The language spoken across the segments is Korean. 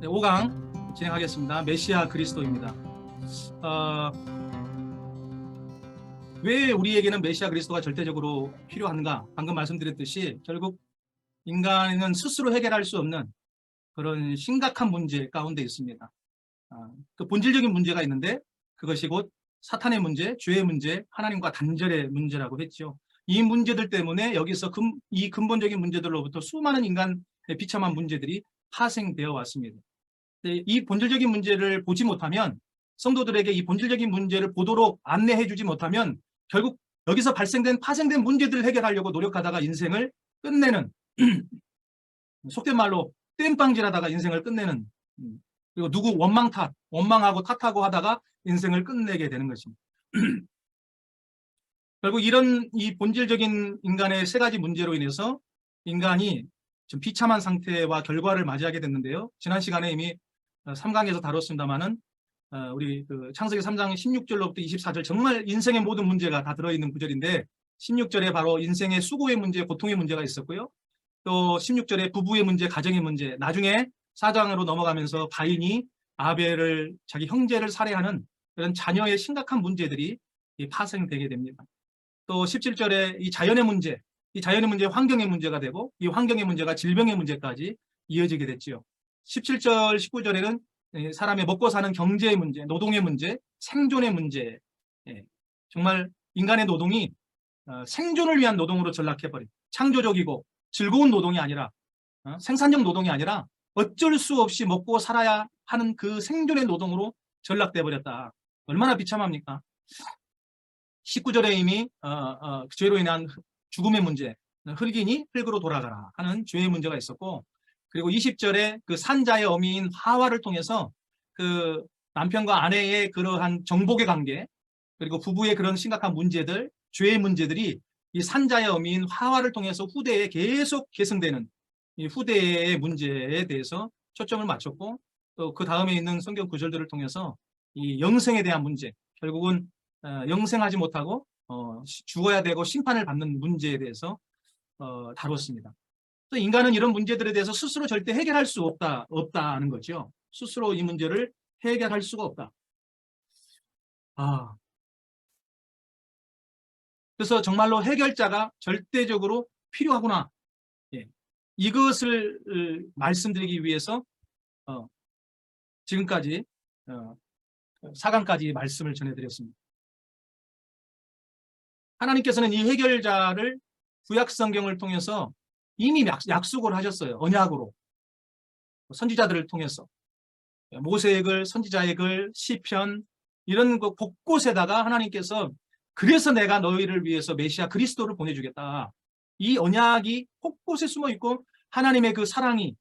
5강 진행하겠습니다. 메시아 그리스도입니다. 어, 왜 우리에게는 메시아 그리스도가 절대적으로 필요한가? 방금 말씀드렸듯이 결국 인간은 스스로 해결할 수 없는 그런 심각한 문제 가운데 있습니다. 그 본질적인 문제가 있는데 그것이 곧 사탄의 문제, 죄의 문제, 하나님과 단절의 문제라고 했죠. 이 문제들 때문에 여기서 이 근본적인 문제들로부터 수많은 인간의 비참한 문제들이 파생되어 왔습니다. 이 본질적인 문제를 보지 못하면, 성도들에게 이 본질적인 문제를 보도록 안내해 주지 못하면 결국 여기서 파생된 문제들을 해결하려고 노력하다가 인생을 끝내는 속된 말로 땜빵질하다가 인생을 끝내는, 그리고 누구 원망하고 탓하고 하다가 인생을 끝내게 되는 것입니다. 결국 이 본질적인 인간의 세 가지 문제로 인해서 인간이 좀 비참한 상태와 결과를 맞이하게 됐는데요. 지난 시간에 이미 3강에서 다뤘습니다만은 우리 그 창세기 3장 16절로부터 24절, 정말 인생의 모든 문제가 다 들어있는 구절인데, 16절에 바로 인생의 수고의 문제, 고통의 문제가 있었고요. 또 16절에 부부의 문제, 가정의 문제, 나중에 4장으로 넘어가면서 가인이 아벨을, 자기 형제를 살해하는 그런 자녀의 심각한 문제들이 파생되게 됩니다. 또 17절에 이 자연의 문제, 환경의 문제가 되고, 이 환경의 문제가 질병의 문제까지 이어지게 됐지요. 17절, 19절에는 사람의 먹고 사는 경제의 문제, 노동의 문제, 생존의 문제, 정말 인간의 노동이 생존을 위한 노동으로 전락해버린, 창조적이고 즐거운 노동이 아니라, 생산적 노동이 아니라 어쩔 수 없이 먹고 살아야 하는 그 생존의 노동으로 전락돼 버렸다. 얼마나 비참합니까? 19절에 이미 죄로 인한 죽음의 문제, 흙이니 흙으로 돌아가라 하는 죄의 문제가 있었고, 그리고 20절에 그 산자의 어미인 하와를 통해서 그 남편과 아내의 그러한 정복의 관계, 그리고 부부의 그런 심각한 문제들, 죄의 문제들이 이 산자의 어미인 하와를 통해서 후대에 계속 계승되는 이 후대의 문제에 대해서 초점을 맞췄고, 또 그 다음에 있는 성경 구절들을 통해서 이 영생에 대한 문제, 결국은 영생하지 못하고 죽어야 되고 심판을 받는 문제에 대해서 다뤘습니다. 또 인간은 이런 문제들에 대해서 스스로 절대 해결할 수 없다는 거죠. 스스로 이 문제를 해결할 수가 없다. 그래서 정말로 해결자가 절대적으로 필요하구나. 예. 이것을 말씀드리기 위해서 지금까지 4강까지 말씀을 전해드렸습니다. 하나님께서는 이 해결자를 구약 성경을 통해서 이미 약속을 하셨어요. 언약으로. 선지자들을 통해서. 모세의 글, 선지자의 글, 시편, 이런 그 곳곳에다가 하나님께서 그래서 내가 너희를 위해서 메시아 그리스도를 보내주겠다. 이 언약이 곳곳에 숨어 있고, 하나님의 그 사랑이,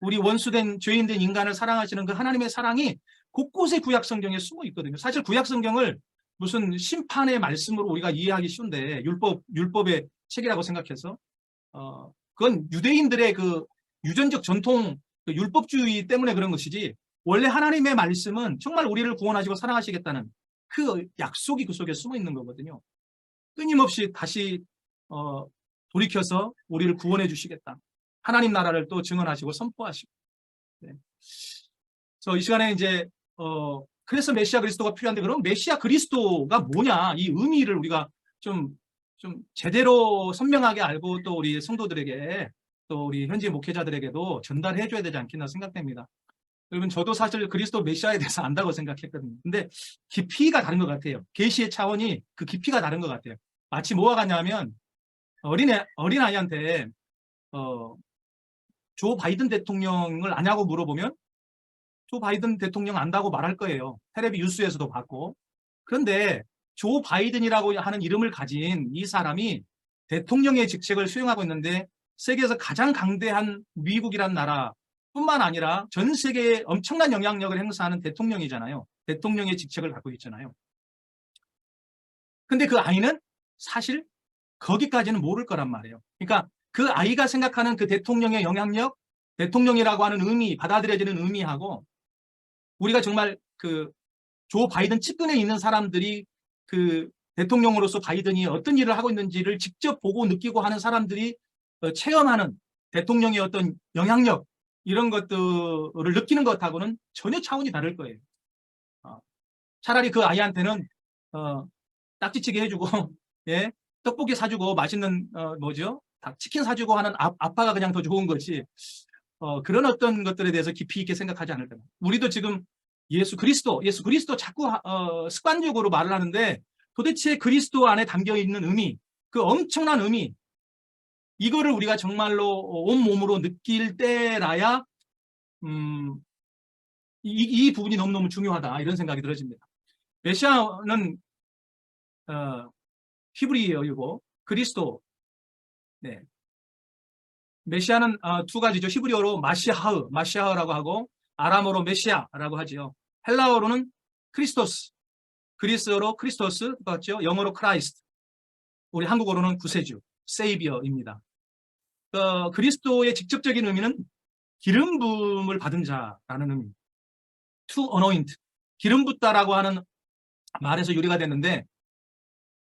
우리 원수된 죄인된 인간을 사랑하시는 그 하나님의 사랑이 곳곳에 구약 성경에 숨어 있거든요. 사실 구약 성경을 무슨 심판의 말씀으로 우리가 이해하기 쉬운데, 율법의 책이라고 생각해서 그건 유대인들의 그 유전적 전통, 그 율법주의 때문에 그런 것이지, 원래 하나님의 말씀은 정말 우리를 구원하시고 사랑하시겠다는 그 약속이 그 속에 숨어 있는 거거든요. 끊임없이 다시 돌이켜서 우리를 구원해 주시겠다. 하나님 나라를 또 증언하시고 선포하시고. 네. 그래서 이 시간에 이제 그래서 메시아 그리스도가 필요한데, 그럼 메시아 그리스도가 뭐냐, 이 의미를 우리가 좀 제대로 선명하게 알고, 또 우리 성도들에게, 또 우리 현지 목회자들에게도 전달해 줘야 되지 않겠나 생각됩니다. 여러분, 저도 사실 그리스도 메시아에 대해서 안다고 생각했거든요. 근데 깊이가 다른 것 같아요. 계시의 차원이, 그 깊이가 다른 것 같아요. 마치 뭐와 같냐면, 어린아이한테 조 바이든 대통령을 아냐고 물어보면 조 바이든 대통령 안다고 말할 거예요. 텔레비 뉴스에서도 봤고. 그런데 조 바이든이라고 하는 이름을 가진 이 사람이 대통령의 직책을 수행하고 있는데, 세계에서 가장 강대한 미국이란 나라 뿐만 아니라 전 세계에 엄청난 영향력을 행사하는 대통령이잖아요. 대통령의 직책을 갖고 있잖아요. 근데 그 아이는 사실 거기까지는 모를 거란 말이에요. 그러니까 그 아이가 생각하는 그 대통령의 영향력, 대통령이라고 하는 의미, 받아들여지는 의미하고, 우리가 정말 그 조 바이든 측근에 있는 사람들이 그 대통령으로서 바이든이 어떤 일을 하고 있는지를 직접 보고 느끼고 하는 사람들이 체험하는 대통령의 어떤 영향력, 이런 것들을 느끼는 것하고는 전혀 차원이 다를 거예요. 차라리 그 아이한테는 딱지치기 해주고 예, 떡볶이 사주고 맛있는 뭐죠? 치킨 사주고 하는 아빠가 그냥 더 좋은 것이 그런 어떤 것들에 대해서 깊이 있게 생각하지 않을까. 우리도 지금 예수 그리스도 자꾸 습관적으로 말을 하는데 도대체 그리스도 안에 담겨 있는 의미, 그 엄청난 의미, 이거를 우리가 정말로 온몸으로 느낄 때라야 이 부분이 너무너무 중요하다 이런 생각이 들어집니다. 메시아는 히브리어이고 그리스도, 네. 메시아는 두 가지죠. 히브리어로 마시하흐라고 하고 아람어로 메시아라고 하지요. 헬라어로는 크리스토스, 그리스어로 크리스토스 같죠. 영어로 크라이스트, 우리 한국어로는 구세주, 세이비어입니다. 그리스도의 직접적인 의미는 기름 부음을 받은 자라는 의미. to anoint, 기름 붓다라고 하는 말에서 유래가 됐는데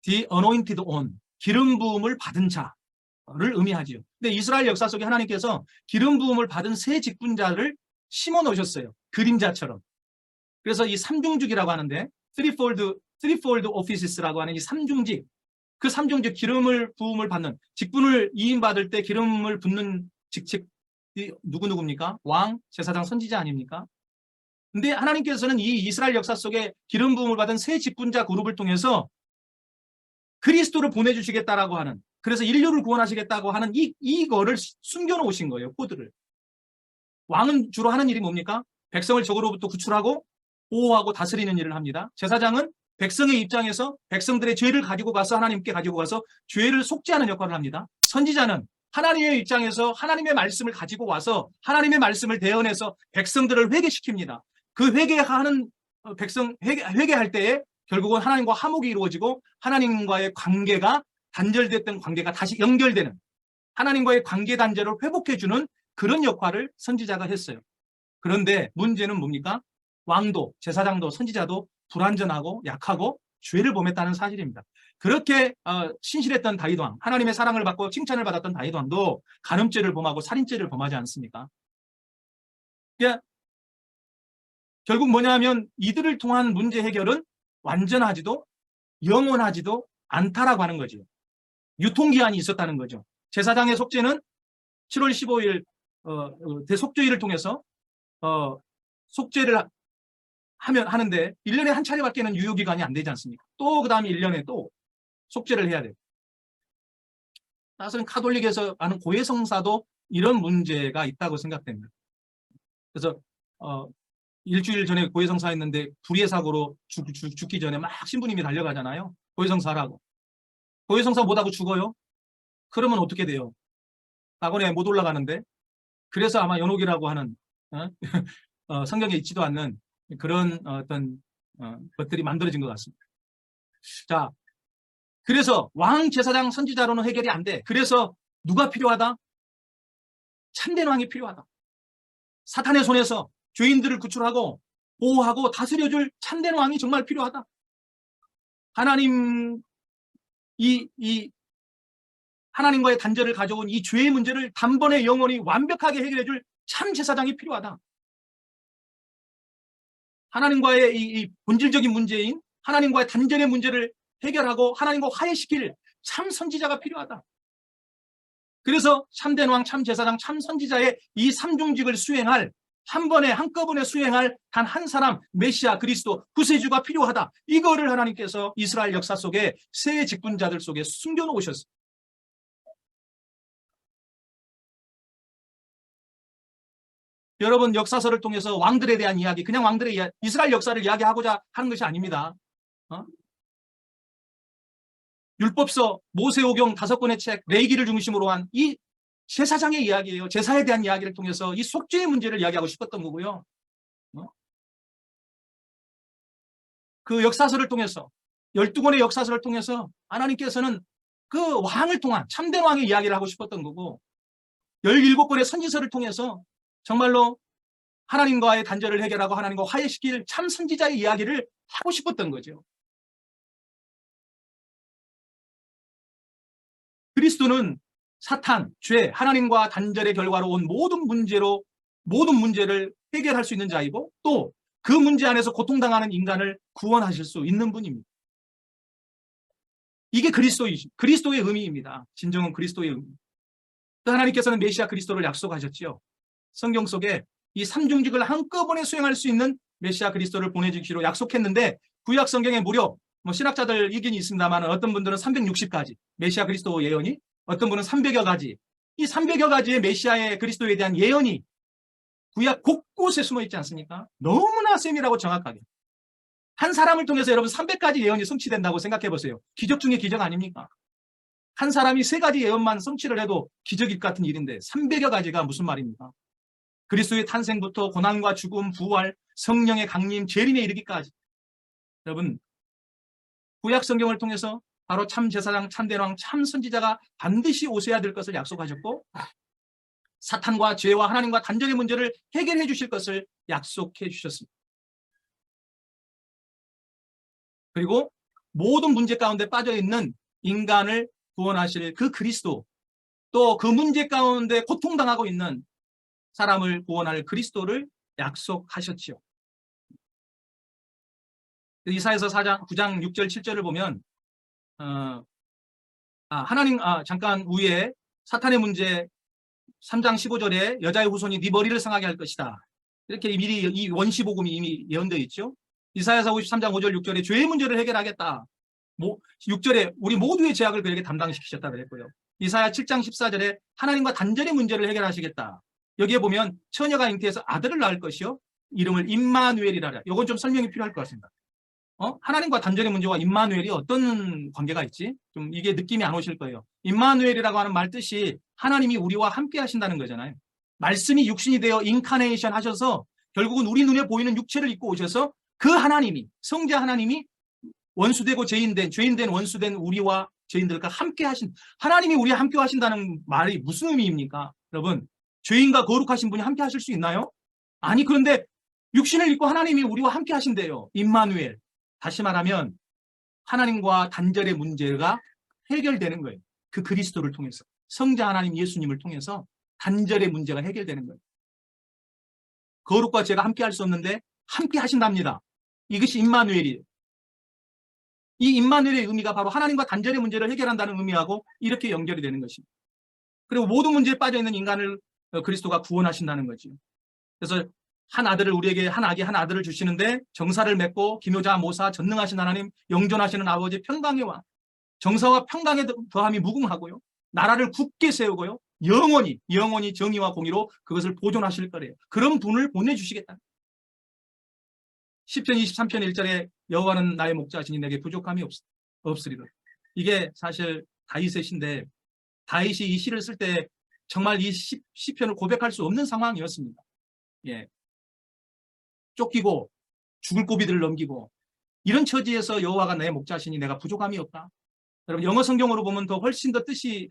the anointed one, 기름 부음을 받은 자를 의미하지요. 근데 이스라엘 역사 속에 하나님께서 기름 부음을 받은 새 직분자를 심어 놓으셨어요. 그림자처럼. 그래서 이 삼중직이라고 하는데 threefold offices라고 하는 이 삼중직, 그 삼중직 기름을 부음을 받는 직분을 이임받을 때 기름을 붓는 직책이 누구입니까? 왕, 제사장, 선지자 아닙니까? 근데 하나님께서는 이 이스라엘 역사 속에 기름 부음을 받은 새 직분자 그룹을 통해서 그리스도를 보내주시겠다라고 하는, 그래서 인류를 구원하시겠다고 하는 이거를 숨겨놓으신 거예요. 코드를. 왕은 주로 하는 일이 뭡니까? 백성을 적으로부터 구출하고 보호하고 다스리는 일을 합니다. 제사장은 백성의 입장에서 백성들의 죄를 가지고 가서 하나님께 가지고 가서 죄를 속죄하는 역할을 합니다. 선지자는 하나님의 입장에서 하나님의 말씀을 가지고 와서 하나님의 말씀을 대언해서 백성들을 회개시킵니다. 그 회개하는 백성 회개할 때에 결국은 하나님과 화목이 이루어지고 하나님과의 관계가 단절됐던 관계가 다시 연결되는, 하나님과의 관계 단절을 회복해주는 그런 역할을 선지자가 했어요. 그런데 문제는 뭡니까? 왕도, 제사장도, 선지자도 불완전하고 약하고 죄를 범했다는 사실입니다. 그렇게 신실했던 다윗 왕, 하나님의 사랑을 받고 칭찬을 받았던 다윗 왕도 간음죄를 범하고 살인죄를 범하지 않습니까? 그러니까 결국 뭐냐면 이들을 통한 문제 해결은 완전하지도 영원하지도 않다라고 하는 거죠. 유통기한이 있었다는 거죠. 제사장의 속죄는 7월 15일 대속죄일을 통해서 속죄를 하는데 1년에 한 차례밖에는 유효기간이 안 되지 않습니까? 또 그 다음에 1년에 또 속죄를 해야 돼요. 따라서 카톨릭에서 하는 고해성사도 이런 문제가 있다고 생각됩니다. 그래서 일주일 전에 고해성사 했는데 불의의 사고로 죽기 전에 막 신부님이 달려가잖아요. 고해성사라고. 고해성사 못하고 죽어요? 그러면 어떻게 돼요? 낙원에 못 올라가는데. 그래서 아마 연옥이라고 하는 성경에 있지도 않는 그런 어떤 것들이 만들어진 것 같습니다. 자, 그래서 왕, 제사장, 선지자로는 해결이 안 돼. 그래서 누가 필요하다? 참된 왕이 필요하다. 사탄의 손에서 죄인들을 구출하고 보호하고 다스려줄 참된 왕이 정말 필요하다. 하나님, 하나님과의 단절을 가져온 이 죄의 문제를 단번에 영원히 완벽하게 해결해줄 참 제사장이 필요하다. 하나님과의 이 본질적인 문제인 하나님과의 단절의 문제를 해결하고 하나님과 화해시킬 참 선지자가 필요하다. 그래서 참된 왕, 참 제사장, 참 선지자의 이 삼중직을 수행할, 한 번에 한꺼번에 수행할 단 한 사람, 메시아 그리스도 구세주가 필요하다. 이거를 하나님께서 이스라엘 역사 속에 새 직분자들 속에 숨겨놓으셨어요. 여러분, 역사서를 통해서 왕들에 대한 이야기, 그냥 왕들의 이야기, 이스라엘 역사를 이야기하고자 하는 것이 아닙니다. 율법서, 모세오경 5권의 책, 레위기를 중심으로 한 이 제사장의 이야기예요. 제사에 대한 이야기를 통해서 이 속죄의 문제를 이야기하고 싶었던 거고요. 그 역사서를 통해서, 12권의 역사서를 통해서 하나님께서는 그 왕을 통한 참된 왕의 이야기를 하고 싶었던 거고, 17권의 선지서를 통해서 정말로 하나님과의 단절을 해결하고 하나님과 화해시킬 참 선지자의 이야기를 하고 싶었던 거죠. 그리스도는 사탄, 죄, 하나님과 단절의 결과로 온 모든 문제로 모든 문제를 해결할 수 있는 자이고 또 그 문제 안에서 고통당하는 인간을 구원하실 수 있는 분입니다. 이게 그리스도의 의미입니다. 진정한 그리스도의 의미. 또 하나님께서는 메시아 그리스도를 약속하셨지요. 성경 속에 이 삼중직을 한꺼번에 수행할 수 있는 메시아 그리스도를 보내주기로 약속했는데 구약 성경에 무려 신학자들 의견이 있습니다만 어떤 분들은 360가지 메시아 그리스도 예언이, 어떤 분은 300여 가지, 이 300여 가지의 메시아의 그리스도에 대한 예언이 구약 곳곳에 숨어 있지 않습니까? 너무나 세밀하고 정확하게. 한 사람을 통해서 여러분 300가지 예언이 성취된다고 생각해 보세요. 기적 중에 기적 아닙니까? 한 사람이 3가지 예언만 성취를 해도 기적일 같은 일인데 300여 가지가 무슨 말입니까? 그리스도의 탄생부터 고난과 죽음, 부활, 성령의 강림, 재림에 이르기까지. 여러분, 구약 성경을 통해서 바로 참 제사장, 참된 왕, 참 선지자가 반드시 오셔야 될 것을 약속하셨고 사탄과 죄와 하나님과 단절의 문제를 해결해 주실 것을 약속해 주셨습니다. 그리고 모든 문제 가운데 빠져있는 인간을 구원하실 그 그리스도, 또 그 문제 가운데 고통당하고 있는 사람을 구원할 그리스도를 약속하셨지요. 이사야서 9장 6절 7절을 보면 잠깐 위에 사탄의 문제 3장 15절에 여자의 후손이 네 머리를 상하게 할 것이다. 이렇게 미리 이 원시복음이 이미 예언되어 있죠. 이사야서 53장 5절 6절에 죄의 문제를 해결하겠다. 6절에 우리 모두의 죄악을 그에게 담당시키셨다 그랬고요. 이사야 7장 14절에 하나님과 단절의 문제를 해결하시겠다. 여기에 보면 처녀가 잉태해서 아들을 낳을 것이요 이름을 임마누엘이라. 이건 좀 설명이 필요할 것 같습니다. 하나님과 단절의 문제와 임마누엘이 어떤 관계가 있지? 좀 이게 느낌이 안 오실 거예요. 임마누엘이라고 하는 말 뜻이 하나님이 우리와 함께 하신다는 거잖아요. 말씀이 육신이 되어 인카네이션 하셔서 결국은 우리 눈에 보이는 육체를 입고 오셔서 그 하나님이, 성자 하나님이 원수되고 죄인된 원수된 우리와 죄인들과 함께 하신, 하나님이 우리와 함께 하신다는 말이 무슨 의미입니까? 여러분, 죄인과 거룩하신 분이 함께 하실 수 있나요? 아니, 그런데 육신을 입고 하나님이 우리와 함께 하신대요. 임마누엘. 다시 말하면 하나님과 단절의 문제가 해결되는 거예요. 그 그리스도를 통해서. 성자 하나님 예수님을 통해서 단절의 문제가 해결되는 거예요. 거룩과 죄가 함께 할 수 없는데 함께 하신답니다. 이것이 임마누엘이에요. 이 임마누엘의 의미가 바로 하나님과 단절의 문제를 해결한다는 의미하고 이렇게 연결이 되는 것입니다. 그리고 모든 문제에 빠져있는 인간을 그리스도가 구원하신다는 거죠. 그래서 우리에게 한 아들을 주시는데 정사를 맺고 기묘자 모사 전능하신 하나님, 영존하시는 아버지, 평강의 왕, 정사와 평강의 더함이 무궁하고요. 나라를 굳게 세우고요. 영원히 정의와 공의로 그것을 보존하실 거래요. 그런 분을 보내주시겠다. 시편 23편 1절에 여호와는 나의 목자시니 내게 부족함이 없으리라. 이게 사실 다윗의 시인데 다윗이 이 시를 쓸 때 정말 이 시편을 고백할 수 없는 상황이었습니다. 예. 쫓기고 죽을 고비들을 넘기고 이런 처지에서 여호와가 내 목자시니 내가 부족함이 없다. 여러분 영어 성경으로 보면 더 훨씬 더 뜻이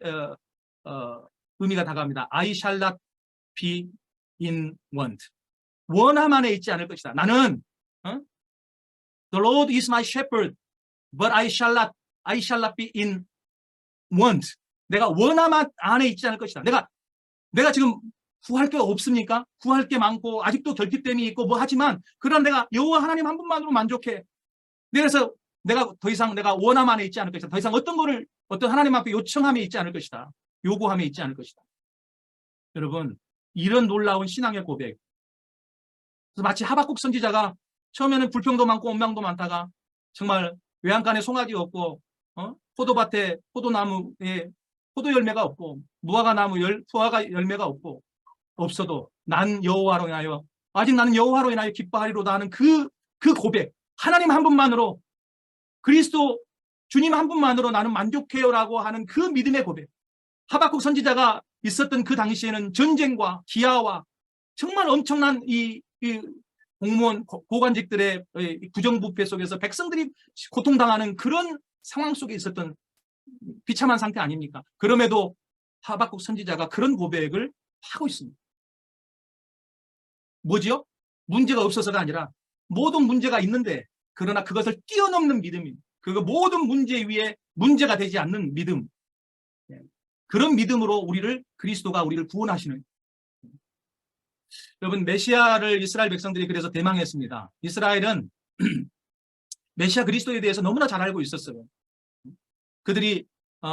의미가 다가갑니다. I shall not be in want. 원함 안에 있지 않을 것이다. 나는 The Lord is my shepherd, but I shall not be in want. 내가 원함 안에 있지 않을 것이다. 내가 지금 구할 게 없습니까? 구할 게 많고 아직도 결핍됨이 있고 뭐 하지만 그러나 내가 여호와 하나님 한 분만으로 만족해. 그래서 내가 더 이상 내가 원함 안에 있지 않을 것이다. 더 이상 어떤 하나님 앞에 요청함에 있지 않을 것이다. 요구함에 있지 않을 것이다. 여러분 이런 놀라운 신앙의 고백. 그래서 마치 하박국 선지자가 처음에는 불평도 많고 원망도 많다가 정말 외양간에 송아지 없고 포도밭에 포도나무에 포도 열매가 없고 무화과 열매가 없어도 난 여호와로 인하여 아직 나는 여호와로 인하여 기뻐하리로다 하는 그 고백. 하나님 한 분만으로 그리스도 주님 한 분만으로 나는 만족해요라고 하는 그 믿음의 고백. 하박국 선지자가 있었던 그 당시에는 전쟁과 기아와 정말 엄청난 이 공무원 고관직들의 부정부패 속에서 백성들이 고통당하는 그런 상황 속에 있었던 비참한 상태 아닙니까? 그럼에도 하박국 선지자가 그런 고백을 하고 있습니다. 뭐지요? 문제가 없어서가 아니라 모든 문제가 있는데 그러나 그것을 뛰어넘는 믿음입니다. 그 모든 문제 위에 문제가 되지 않는 믿음. 그런 믿음으로 그리스도가 우리를 구원하시는 여러분, 메시아를 이스라엘 백성들이 그래서 대망했습니다. 이스라엘은 메시아 그리스도에 대해서 너무나 잘 알고 있었어요. 그들이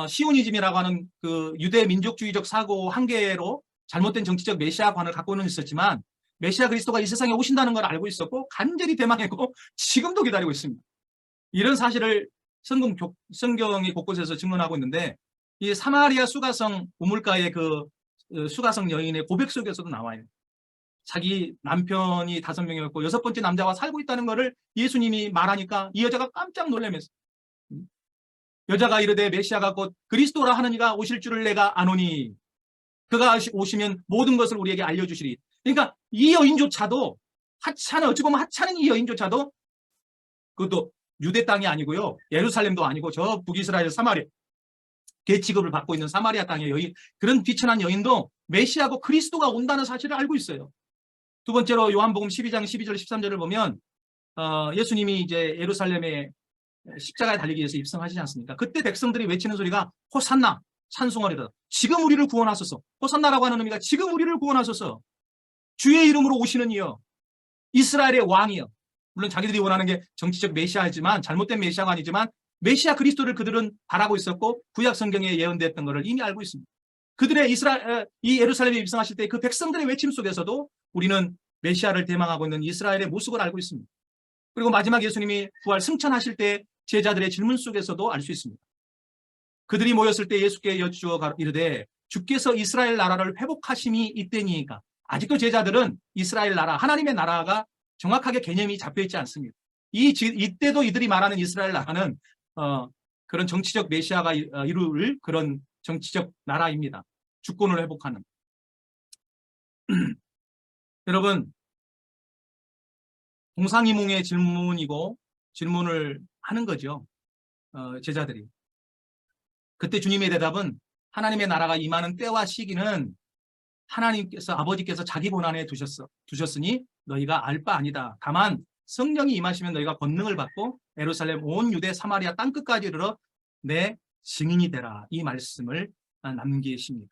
시오니즘이라고 하는 그 유대 민족주의적 사고 한계로 잘못된 정치적 메시아관을 갖고는 있었지만 메시아 그리스도가 이 세상에 오신다는 걸 알고 있었고 간절히 대망했고 지금도 기다리고 있습니다. 이런 사실을 성경이 곳곳에서 증언하고 있는데 이 사마리아 수가성 우물가의 그 수가성 여인의 고백 속에서도 나와요. 자기 남편이 5명이었고 6번째 남자와 살고 있다는 것을 예수님이 말하니까 이 여자가 깜짝 놀라면서 여자가 이르되 메시아가 곧 그리스도라 하는 이가 오실 줄을 내가 아노니 그가 오시면 모든 것을 우리에게 알려주시리. 그러니까 이 여인조차도 어찌 보면 하찮은 이 여인조차도 그것도 유대 땅이 아니고요. 예루살렘도 아니고 저 북이스라엘 사마리아 계치급을 받고 있는 사마리아 땅의 여인, 그런 비천한 여인도 메시아고 그리스도가 온다는 사실을 알고 있어요. 두 번째로 요한복음 12장 12절 13절을 보면 예수님이 이제 예루살렘에 십자가에 달리기 위해서 입성하시지 않습니까? 그때 백성들이 외치는 소리가 호산나, 찬송하리라. 지금 우리를 구원하소서. 호산나라고 하는 의미가 지금 우리를 구원하소서. 주의 이름으로 오시는 이여, 이스라엘의 왕이여. 물론 자기들이 원하는 게 정치적 메시아이지만, 잘못된 메시아가 아니지만 메시아 그리스도를 그들은 바라고 있었고 구약 성경에 예언됐던 것을 이미 알고 있습니다. 그들의 이 예루살렘에 입성하실 때 그 백성들의 외침 속에서도 우리는 메시아를 대망하고 있는 이스라엘의 모습을 알고 있습니다. 그리고 마지막 예수님이 부활 승천하실 때 제자들의 질문 속에서도 알 수 있습니다. 그들이 모였을 때 예수께 여쭈어 이르되 주께서 이스라엘 나라를 회복하심이 이때니까. 아직도 제자들은 이스라엘 나라, 하나님의 나라가 정확하게 개념이 잡혀있지 않습니다. 이때도 이들이 말하는 이스라엘 나라는 그런 정치적 메시아가 이룰 그런 정치적 나라입니다. 주권을 회복하는. 여러분, 동상이몽의 질문이고 질문을 하는 거죠. 제자들이. 그때 주님의 대답은 하나님의 나라가 임하는 때와 시기는 하나님께서 아버지께서 자기 본안에 두셨으니 너희가 알 바 아니다. 다만 성령이 임하시면 너희가 권능을 받고 예루살렘 온 유대 사마리아 땅끝까지 이르러 내 증인이 되라. 이 말씀을 남기십니다.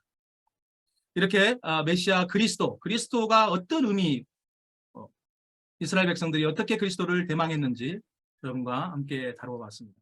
이렇게 메시아 그리스도가 어떤 의미, 이스라엘 백성들이 어떻게 그리스도를 대망했는지 여러분과 함께 다뤄봤습니다.